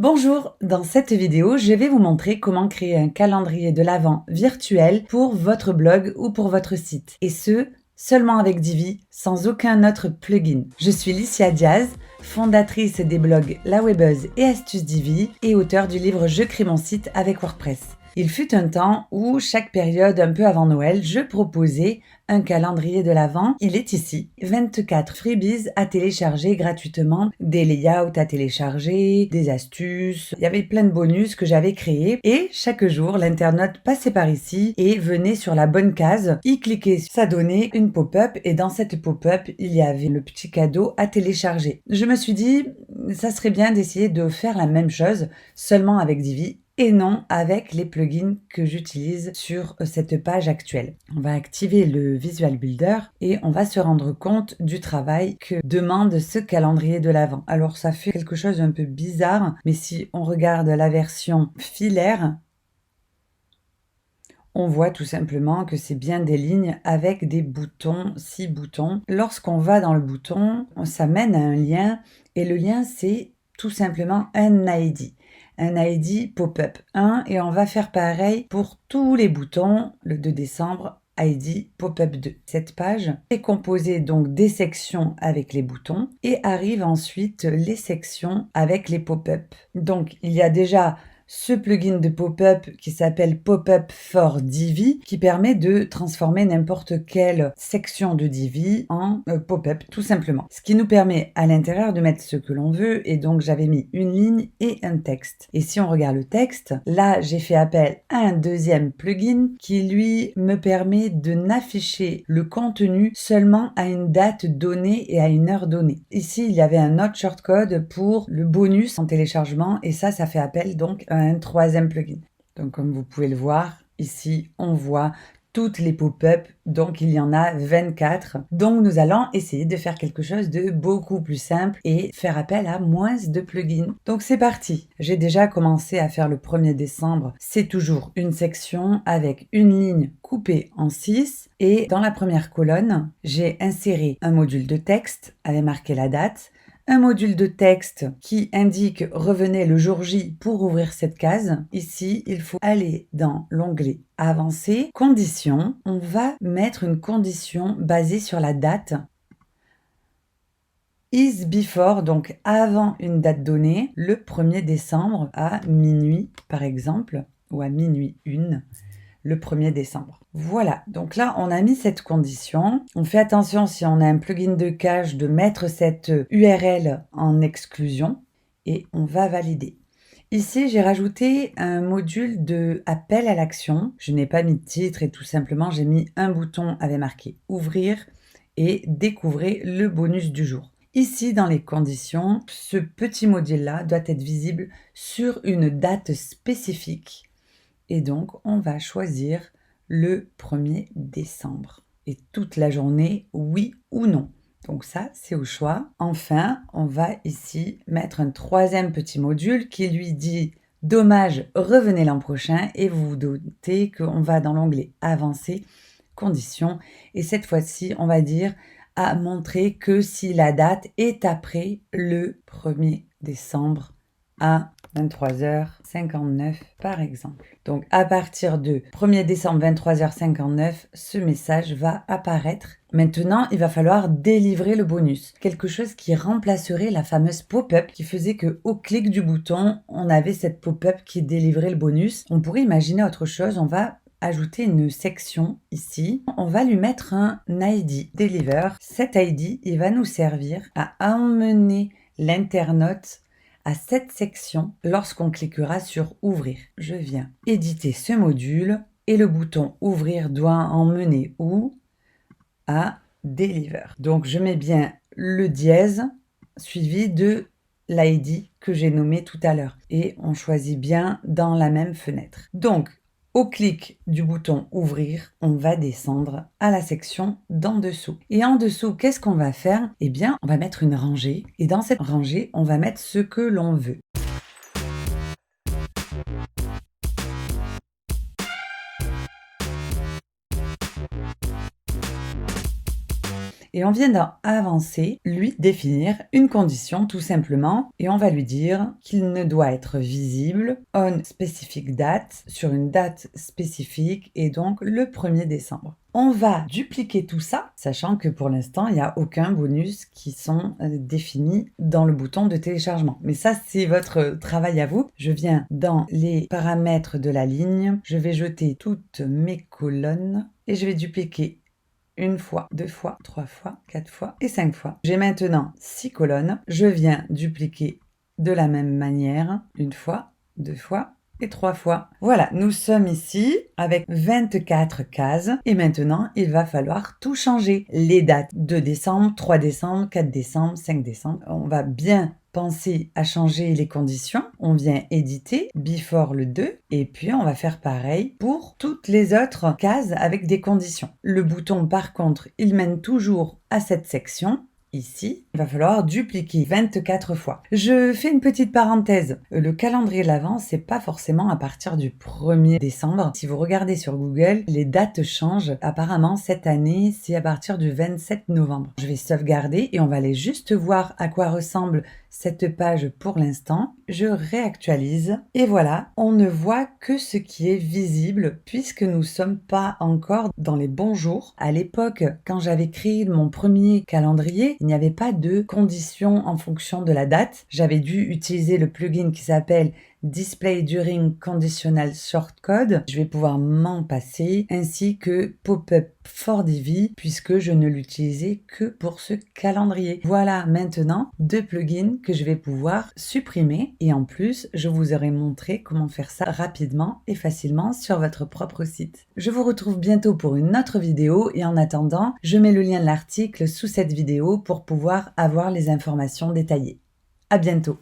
Bonjour, dans cette vidéo, je vais vous montrer comment créer un calendrier de l'Avent virtuel pour votre blog ou pour votre site. Et ce, seulement avec Divi, sans aucun autre plugin. Je suis Licia Diaz, fondatrice des blogs La Webeuse et Astuces Divi et auteure du livre Je crée mon site avec WordPress. Il fut un temps où, chaque période un peu avant Noël, je proposais un calendrier de l'Avent. Il est ici. 24 freebies à télécharger gratuitement, des layouts à télécharger, des astuces. Il y avait plein de bonus que j'avais créés. Et chaque jour, l'internaute passait par ici et venait sur la bonne case, y cliquait, ça donnait une pop-up et dans cette pop-up, il y avait le petit cadeau à télécharger. Je me suis dit, ça serait bien d'essayer de faire la même chose, seulement avec Divi et non avec les plugins que j'utilise sur cette page actuelle. On va activer le Visual Builder et on va se rendre compte du travail que demande ce calendrier de l'Avent. Alors ça fait quelque chose d'un peu bizarre, mais si on regarde la version filaire, on voit tout simplement que c'est bien des lignes avec des boutons, 6 boutons. Lorsqu'on va dans le bouton, ça mène à un lien et le lien c'est tout simplement un ID. Un ID pop-up 1 et on va faire pareil pour tous les boutons le 2 décembre. ID pop-up 2. Cette page est composée donc des sections avec les boutons et arrivent ensuite les sections avec les pop-up. Donc il y a déjà ce plugin de pop-up qui s'appelle Pop-up for Divi qui permet de transformer n'importe quelle section de Divi en pop-up tout simplement. Ce qui nous permet à l'intérieur de mettre ce que l'on veut et donc j'avais mis une ligne et un texte. Et si on regarde le texte, là j'ai fait appel à un deuxième plugin qui lui me permet de n'afficher le contenu seulement à une date donnée et à une heure donnée. Ici il y avait un autre shortcode pour le bonus en téléchargement et ça fait appel donc à un troisième plugin. Donc comme vous pouvez le voir, ici on voit toutes les pop-up, donc il y en a 24. Donc nous allons essayer de faire quelque chose de beaucoup plus simple et faire appel à moins de plugins. Donc c'est parti. J'ai déjà commencé à faire le 1er décembre. C'est toujours une section avec une ligne coupée en 6 et dans la première colonne, j'ai inséré un module de texte avec marqué la date, un module de texte qui indique revenez le jour J pour ouvrir cette case. Ici, il faut aller dans l'onglet Avancer, Conditions. On va mettre une condition basée sur la date. Is before, donc avant une date donnée, le 1er décembre à minuit par exemple, ou à minuit 1. Le 1er décembre. Voilà, donc là on a mis cette condition. On fait attention si on a un plugin de cache de mettre cette URL en exclusion et on va valider. Ici j'ai rajouté un module de appel à l'action. Je n'ai pas mis de titre et tout simplement j'ai mis un bouton avec marqué ouvrir et découvrez le bonus du jour. Ici, dans les conditions, ce petit module-là doit être visible sur une date spécifique. Et donc, on va choisir le 1er décembre. Et toute la journée, oui ou non. Donc ça, c'est au choix. Enfin, on va ici mettre un troisième petit module qui lui dit « Dommage, revenez l'an prochain » et vous vous doutez qu'on va dans l'onglet « Avancer, conditions » et cette fois-ci, on va dire à montrer que si la date est après le 1er décembre à 23h59 par exemple. Donc à partir de 1er décembre 23h59, ce message va apparaître. Maintenant, il va falloir délivrer le bonus. Quelque chose qui remplacerait la fameuse pop-up qui faisait qu'au clic du bouton, on avait cette pop-up qui délivrait le bonus. On pourrait imaginer autre chose, on va ajouter une section ici. On va lui mettre un ID, Deliver. Cet ID, il va nous servir à emmener l'internaute à cette section lorsqu'on cliquera sur ouvrir. Je viens éditer ce module et le bouton ouvrir doit emmener où? À Deliver. Donc je mets bien le dièse suivi de l'ID que j'ai nommé tout à l'heure et on choisit bien dans la même fenêtre. Donc au clic du bouton ouvrir, on va descendre à la section d'en dessous. Et en dessous, qu'est-ce qu'on va faire? Eh bien, on va mettre une rangée. Et dans cette rangée, on va mettre ce que l'on veut. Et on vient d'avancer, lui définir une condition tout simplement, et on va lui dire qu'il ne doit être visible on specific date, sur une date spécifique, et donc le 1er décembre. On va dupliquer tout ça, sachant que pour l'instant, il n'y a aucun bonus qui sont définis dans le bouton de téléchargement. Mais ça, c'est votre travail à vous. Je viens dans les paramètres de la ligne, je vais jeter toutes mes colonnes et je vais dupliquer une fois, 2 fois, 3 fois, 4 fois et 5 fois. J'ai maintenant 6 colonnes. Je viens dupliquer de la même manière, une fois, 2 fois et 3 fois. Voilà, nous sommes ici avec 24 cases et maintenant il va falloir tout changer. Les dates 2 décembre, 3 décembre, 4 décembre, 5 décembre. On va bien penser à changer les conditions. On vient éditer, before le 2 et puis on va faire pareil pour toutes les autres cases avec des conditions. Le bouton par contre, il mène toujours à cette section. Ici, il va falloir dupliquer 24 fois. Je fais une petite parenthèse. Le calendrier de l'Avent, c'est pas forcément à partir du 1er décembre. Si vous regardez sur Google, les dates changent. Apparemment, cette année, c'est à partir du 27 novembre. Je vais sauvegarder et on va aller juste voir à quoi ressemble cette page pour l'instant. Je réactualise et voilà, on ne voit que ce qui est visible puisque nous sommes pas encore dans les bons jours. À l'époque, quand j'avais créé mon premier calendrier, il n'y avait pas de conditions en fonction de la date. J'avais dû utiliser le plugin qui s'appelle Display During Conditional Shortcode. Je vais pouvoir m'en passer, ainsi que Pop-up for Divi, puisque je ne l'utilisais que pour ce calendrier. Voilà maintenant 2 plugins que je vais pouvoir supprimer. Et en plus, je vous aurai montré comment faire ça rapidement et facilement sur votre propre site. Je vous retrouve bientôt pour une autre vidéo et en attendant, je mets le lien de l'article sous cette vidéo pour pouvoir avoir les informations détaillées. À bientôt!